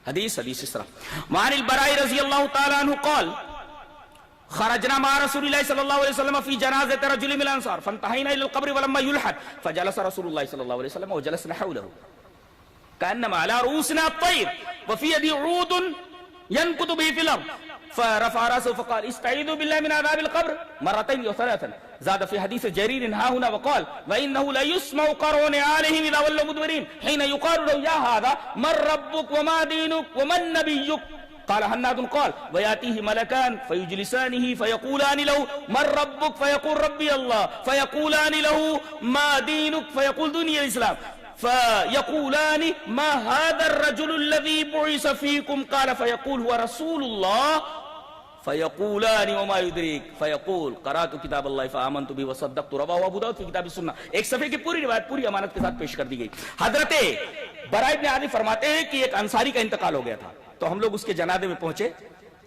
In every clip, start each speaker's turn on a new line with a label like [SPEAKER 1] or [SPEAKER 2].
[SPEAKER 1] حدیث اس طرح وعن البراء رضی اللہ تعالی عنہ قال خرجنا مع رسول الله صلى الله عليه وسلم في جنازة رجل من الأنصار فانتهينا إلى القبر ولما يلحد فجلس رسول الله صلى الله عليه وسلم وجلسنا حوله كأنما على رؤوسنا الطير وفي يدي عود ينكت به في الأرض فرفع رأسه فقال استعيذوا بالله من عذاب القبر مرتين وثلاثا زاد في حديث جرير ها هنا وقال وإنه لا يسمع قرون عليهم إذا ولوا مدبرين حين يقال له يا هذا من ربك وما دينك ومن نبيك قال حناد قال وياتيه ملكان فيجلسانه فيقولان له من ربك فيقول ربي الله فيقولان له ما دينك فيقول ديني الإسلام فيقولان ما هذا الرجل الذي بعث فيكم قال فيقول هو رسول الله فيقولان وما يدريك فيقول قرأت كتاب الله فآمنت به وصدقت رواه ابو داؤد في کتاب السنہ. ایک صفحے کی پوری روایت پوری امانت کے ساتھ پیش کر دی گئی. حضرت براء بن عازب فرماتے ہیں کہ ایک انصاری کا انتقال ہو گیا تھا تو ہم لوگ اس کے جنازے میں پہنچے.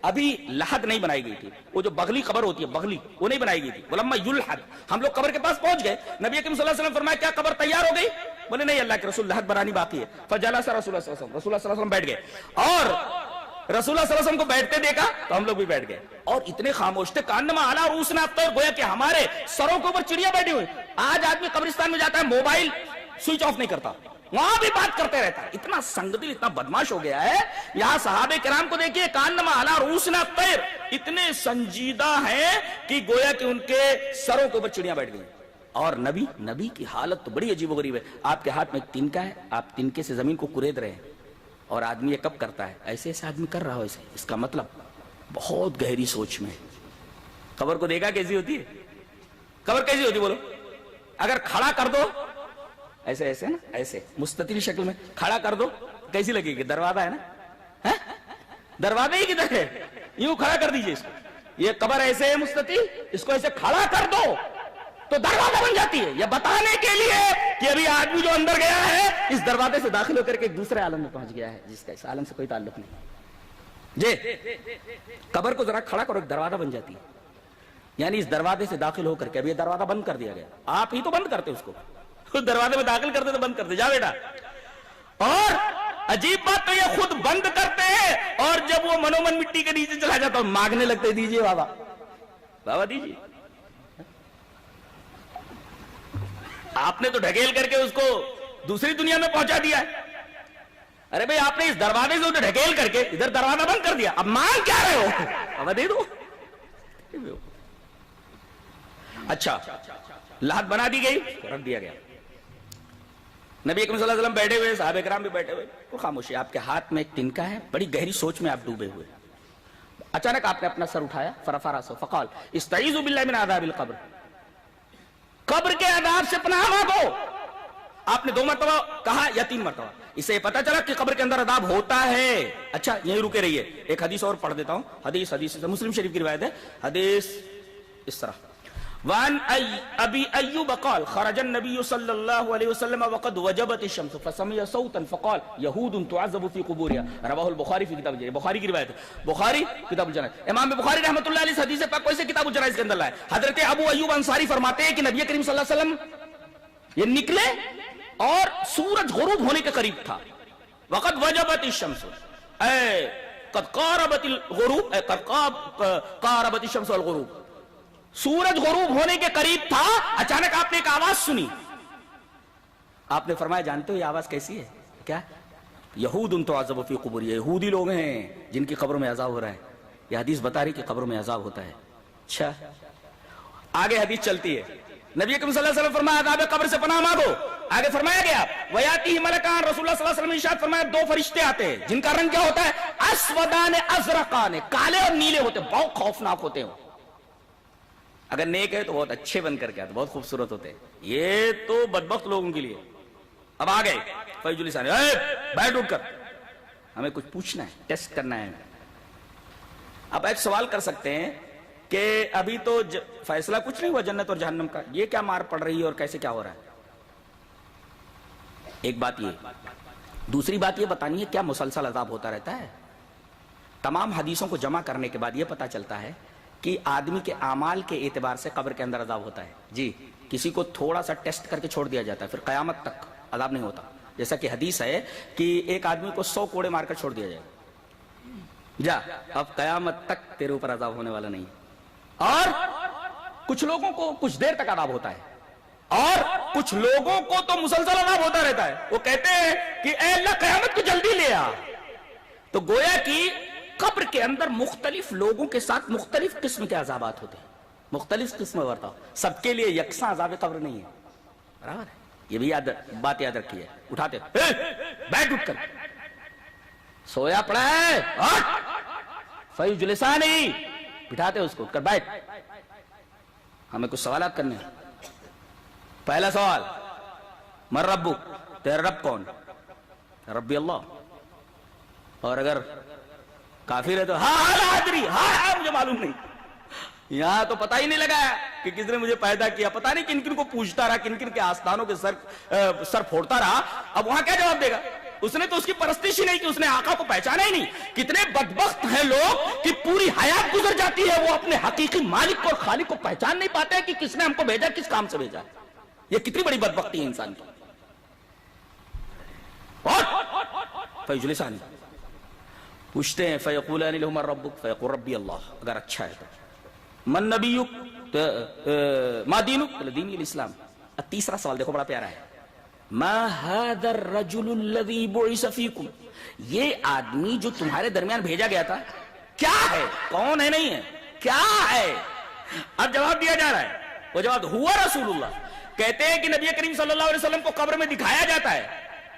[SPEAKER 1] ابھی لحد نہیں بنائی گئی تھی, وہ جو بغلی قبر ہوتی ہے بغلی وہ نہیں بنائی گئی تھی. ولما یلحد ہم لوگ قبر کے پاس پہنچ گئے. نبی اکرم صلی اللہ علیہ وسلم فرمایا کیا قبر تیار ہو گئی؟ بولے نہیں اللہ کے رسول لحد بنانی باقی ہے. فجلس رسول اللہ صلی اللہ علیہ وسلم بیٹھ گئے اور رسول اللہ صلی اللہ علیہ وسلم کو بیٹھتے دیکھا تو ہم لوگ بھی بیٹھ گئے اور اتنے خاموش تھے کانما علی رؤوسنا الطیر, گویا کہ ہمارے سروں کے اوپر چڑیا بیٹھی ہوئی. آج آدمی قبرستان میں جاتا ہے موبائل سوئچ آف نہیں کرتا, وہاں بھی بات کرتے رہتا ہے. اتنا سنگدل اتنا بدماش ہو گیا ہے. یہاں صحابہ کرام کو دیکھیے کانما علی رؤوسنا الطیر, اتنے سنجیدہ ہیں کہ گویا کہ ان کے سروں کے اوپر چڑیاں بیٹھ گئی. اور نبی کی حالت تو بڑی عجیب و غریب ہے. آپ کے ہاتھ میں ایک تنکا ہے, آپ تنکے سے زمین کو کورید رہے ہیں اور آدمی یہ کب کرتا ہے ایسے آدمی کر رہا ہو ایسے. اس کا مطلب بہت گہری سوچ میں. قبر کو دیکھا کیسی ہوتی ہے؟ قبر کیسی ہوتی بولو؟ اگر کھڑا کر دو ایسے نا, ایسے مستطیل شکل میں کھڑا کر دو کیسی لگے گی؟ دروازہ ہے نا, دروازہ ہی کدھر ہے, یوں کھڑا کر دیجئے اس کو. یہ قبر ایسے ہے مستطیل, اس کو ایسے کھڑا کر دو تو دروازہ بن جاتی ہے. یہ بتانے کے لیے کہ ابھی آدمی جو اندر گیا ہے اس دروازے سے داخل ہو کر کے ایک دوسرے عالم میں پہنچ گیا ہے جس کا اس عالم سے کوئی تعلق نہیں. جی قبر کو ذرا کھڑا کرو, ایک دروازہ بن جاتی ہے. یعنی اس دروازے سے داخل ہو کر کے ابھی یہ دروازہ بند کر دیا گیا, آپ ہی تو بند کرتے اس کو, دروازے میں داخل کرتے تو بند کرتے, جا بیٹا. اور عجیب بات تو یہ خود بند کرتے ہیں اور جب وہ منومن مٹی کے نیچے چلا جاتا مانگنے لگتے دیجئے بابا, بابا دیجئے. آپ نے تو ڈھکیل کر کے اس کو دوسری دنیا میں پہنچا دیا ہے. ارے بھئی آپ نے اس دروازے سے اسے ڈھکیل کر کے ادھر دروازہ بند کر دیا, اب مانگ کیا رہے ہو؟ بابا دے دو. اچھا لحد بنا دی گئی, رکھ دیا گیا. نبی اکرم صلی اللہ علیہ وسلم بیٹھے ہوئے, صحابہ کرام بھی بیٹھے ہوئے, تو خاموشی. آپ کے ہاتھ میں ایک تنکا ہے, بڑی گہری سوچ میں آپ ڈوبے ہوئے. اچانک آپ نے اپنا سر اٹھایا, فرفع رأسہ فقال استعیذوا باللہ من عذاب القبر, قبر کے عذاب سے پناہ مانگو. آپ نے 2 مرتبہ کہا یا 3 مرتبہ. اس سے یہ پتا چلا کہ قبر کے اندر عذاب ہوتا ہے. اچھا یہیں رکے رہیے, ایک حدیث اور پڑھ دیتا ہوں. حدیث مسلم شریف کی روایت ہے. حدیث اس طرح وعن ابی ایوب قال خرج النبی صلی اللہ علیہ وسلم وقد وجبت الشمس فسمع صوتا فقال یہود تعذب فی قبورها رواہ البخاری فی کتاب الجنائز. بخاری کی روایت ہے, بخاری کتاب الجنائز. امام بخاری رحمۃ اللہ علیہ حدیث پاک کو اسے کتاب الجنائز کے اندر لائے. حضرت ابو ایوب انصاری فرماتے ہیں کہ نبی کریم صلی اللہ علیہ وسلم یہ نکلے اور سورج غروب ہونے کے قریب تھا. وقد وجبت الشمس اے قد قاربت الغروب اے قد قاربت الشمس والغروب, سورج غروب ہونے کے قریب تھا. اچانک آپ نے ایک آواز سنی. آپ نے فرمایا جانتے ہو یہ آواز کیسی ہے؟ کیا؟ یہود تعذب فی قبورہم, یہودی لوگ ہیں جن کی قبروں میں عذاب ہو رہا ہے. یہ حدیث بتا رہی کہ قبروں میں عذاب ہوتا ہے. اچھا آگے حدیث چلتی ہے. نبی اکرم صلی اللہ علیہ وسلم فرمایا عذاب قبر سے پناہ مانگو. آگے فرمایا گیا ویاتیہ ملکان, رسول اللہ صلی اللہ علیہ وسلم نے ارشاد فرمایا 2 فرشتے آتے ہیں جن کا رنگ کیا ہوتا ہے؟ اسودان ازرقان, کالے اور نیلے ہوتے ہیں, بہت خوفناک ہوتے ہیں. اگر نیک ہے تو بہت اچھے بن کر کے آتے, بہت خوبصورت ہوتے ہیں. یہ تو بدبخت لوگوں کے لیے. اب آ گئے فیجلسان, بیٹھ اٹھ کر, ہمیں کچھ پوچھنا ہے, ٹیسٹ کرنا ہے. اب ایک سوال کر سکتے ہیں کہ ابھی تو فیصلہ کچھ نہیں ہوا جنت اور جہنم کا, یہ کیا مار پڑ رہی ہے اور کیسے کیا ہو رہا ہے؟ ایک بات یہ. دوسری بات یہ بتانی ہے کیا مسلسل عذاب ہوتا رہتا ہے؟ تمام حدیثوں کو جمع کرنے کے بعد یہ پتا چلتا ہے کہ آدمی کے اعمال کے اعتبار سے قبر کے اندر عذاب ہوتا ہے. جی کسی کو تھوڑا سا ٹیسٹ کر کے چھوڑ دیا جاتا ہے, پھر قیامت تک عذاب نہیں ہوتا. جیسا کہ حدیث ہے کہ ایک آدمی کو 100 کوڑے مار کر چھوڑ دیا جائے، جا اب قیامت تک تیرے اوپر عذاب ہونے والا نہیں. اور کچھ لوگوں کو کچھ دیر تک عذاب ہوتا ہے اور کچھ لوگوں کو تو مسلسل عذاب ہوتا رہتا ہے. وہ کہتے ہیں کہ اے اللہ قیامت کو جلدی لے آ. تو گویا کہ قبر کے اندر مختلف لوگوں کے ساتھ مختلف قسم کے عذابات ہوتے ہیں، مختلف قسم برتاؤ. سب کے لیے یکساں عذاب قبر نہیں ہے، برابر ہے. یہ بھی بات یاد رکھیے. اٹھاتے بیٹھ اٹھ کر، سویا پڑا ہے فیجلسانی، بٹھاتے اس کو، اٹھ کر بیٹھ، ہمیں کچھ سوالات کرنے ہیں. پہلا سوال، من ربک، تیرا رب کون؟ ربی اللہ. اور اگر کافر ہے تو ہاں لا ادری، ہاں مجھے معلوم نہیں. یہاں تو پتہ ہی نہیں لگا کہ کس نے مجھے پیدا کیا، پتہ نہیں کن کن کو پوچھتا رہا، کن کن کے آستانوں کے سر پھوڑتا رہا. اب وہاں کیا جواب دے گا؟ اس نے تو اس کی پرستش ہی نہیں کی، اس نے آقا کو پہچانا ہی نہیں. کتنے بدبخت ہیں لوگ کہ پوری حیات گزر جاتی ہے وہ اپنے حقیقی مالک اور خالق کو پہچان نہیں پاتے ہیں کہ کس نے ہم کو بھیجا، کس کام سے بھیجا. یہ کتنی بڑی بدبختی ہے انسان کی. اور فیجلسانی، پوچھتے ہیں فیقولان لهم ربک فیقول ربی اللہ. اگر اچھا ہے تو من نبیک، ما دینک، دین الاسلام. تیسرا سوال دیکھو بڑا پیارا ہے، ما هذا الرجل الذي بعث فيكم، یہ آدمی جو تمہارے درمیان بھیجا گیا تھا کیا ہے؟ کون ہے؟ نہیں ہے، کیا ہے؟ اب جواب دیا جا رہا ہے. وہ جواب ہوا رسول اللہ. کہتے ہیں کہ نبی کریم صلی اللہ علیہ وسلم کو قبر میں دکھایا جاتا ہے،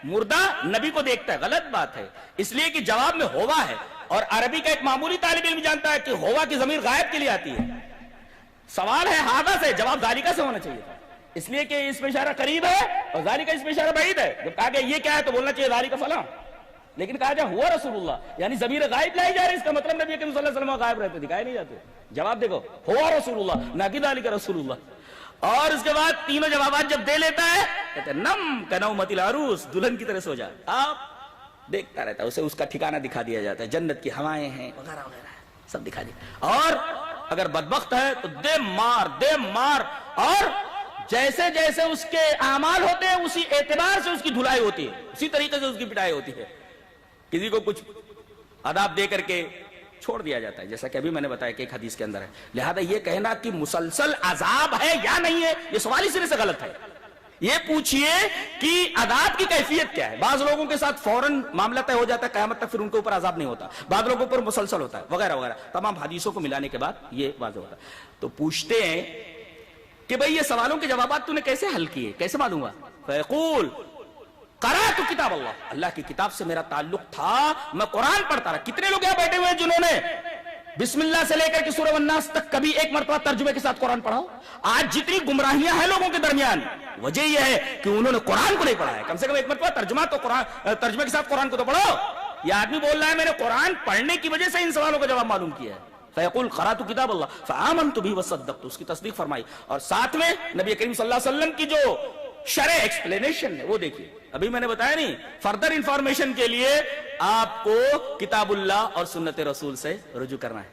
[SPEAKER 1] مردہ نبی کو دیکھتا ہے. غلط بات ہے، اس لیے کہ جواب میں ہوا ہے. اور عربی کا ایک معمولی طالب علم جانتا ہے کہ ہوا کی ضمیر غائب کے لیے آتی ہے. سوال ہے ہاذا سے، جواب ذالکہ سے ہونا چاہیے تھا، اس لیے کہ اس میں اشارہ قریب ہے اور ذالکہ اس میں اشارہ بعید ہے. جب کہا کہ یہ کیا ہے تو بولنا چاہیے ذالکہ فلاں، لیکن کہا جائے ہوا رسول اللہ، یعنی ضمیر غائب لائی جا رہی. اس کا مطلب نبی کریم صلی اللہ علیہ وسلم غائب رہتے، دکھائے نہیں جاتے. جواب دیکھو، ہوا رسول اللہ، نہ کہ ذالکہ رسول اللہ. اور اس کے بعد تینوں جوابات جب دے لیتا ہے کہتے ہیں نم کنومت العروس، دلہن کی طرح سو جا. آپ دیکھتا رہتا ہے، اسے اس کا ٹھکانہ دکھا دیا جاتا ہے، جنت کی ہوائیں ہیں وغیرہ وغیرہ سب دکھا دیا. اور اگر بدبخت ہے تو دے مار. اور جیسے جیسے اس کے اعمال ہوتے ہیں اسی اعتبار سے اس کی دھلائی ہوتی ہے، اسی طریقے سے اس کی پٹائی ہوتی ہے. کسی کو کچھ عذاب دے کر کے چھوڑ دیا جاتا ہے، جیسا کہ ابھی میں نے بتایا کہ ایک حدیث کے اندر ہے. لہذا یہ کہنا کہ مسلسل عذاب ہے یا نہیں ہے، یہ سوال ہی سرے سے غلط ہے. یہ پوچھئے کہ عذاب کی کیفیت کیا ہے. بعض لوگوں کے ساتھ فوراً معاملہ طے ہو جاتا ہے، قیامت تک پھر ان کے اوپر عذاب نہیں ہوتا. بعض لوگوں پر مسلسل ہوتا ہے وغیرہ وغیرہ. تمام حدیثوں کو ملانے کے بعد یہ واضح ہوتا ہے. تو پوچھتے ہیں کہ بھئی یہ سوالوں کے جوابات تو نے کیسے حل کیے، کیسے معلوم ہوا؟ فیقول قرأت کتاب اللہ، اللہ کی کتاب سے میرا تعلق تھا، میں قرآن پڑھتا رہا. کتنے لوگ یہاں بیٹھے ہوئے ہیں جنہوں نے بسم اللہ سے لے کر کے سورہ والناس تک کبھی ایک مرتبہ ترجمے کے ساتھ قرآن پڑھا ہو؟ آج جتنی گمراہیاں ہیں لوگوں کے درمیان، وجہ یہ ہے کہ انہوں نے قرآن کو نہیں پڑھا ہے. کم سے کم ایک مرتبہ ترجمے کے ساتھ قرآن کو تو پڑھو. یہ آدمی بول رہا ہے میں نے قرآن پڑھنے کی وجہ سے ان سوالوں کا جواب معلوم کیا ہے. فیقول قرأت کتاب اللہ فآمنت به وصدقت، اس کی تصدیق فرمائی. اور ساتھ میں نبی کریم صلی اللہ علیہ وسلم کی جو شرح ایکسپلینیشن ہے وہ دیکھیے. ابھی میں نے بتایا نہیں، فردر انفارمیشن کے لیے آپ کو کتاب اللہ اور سنت رسول سے رجوع کرنا ہے.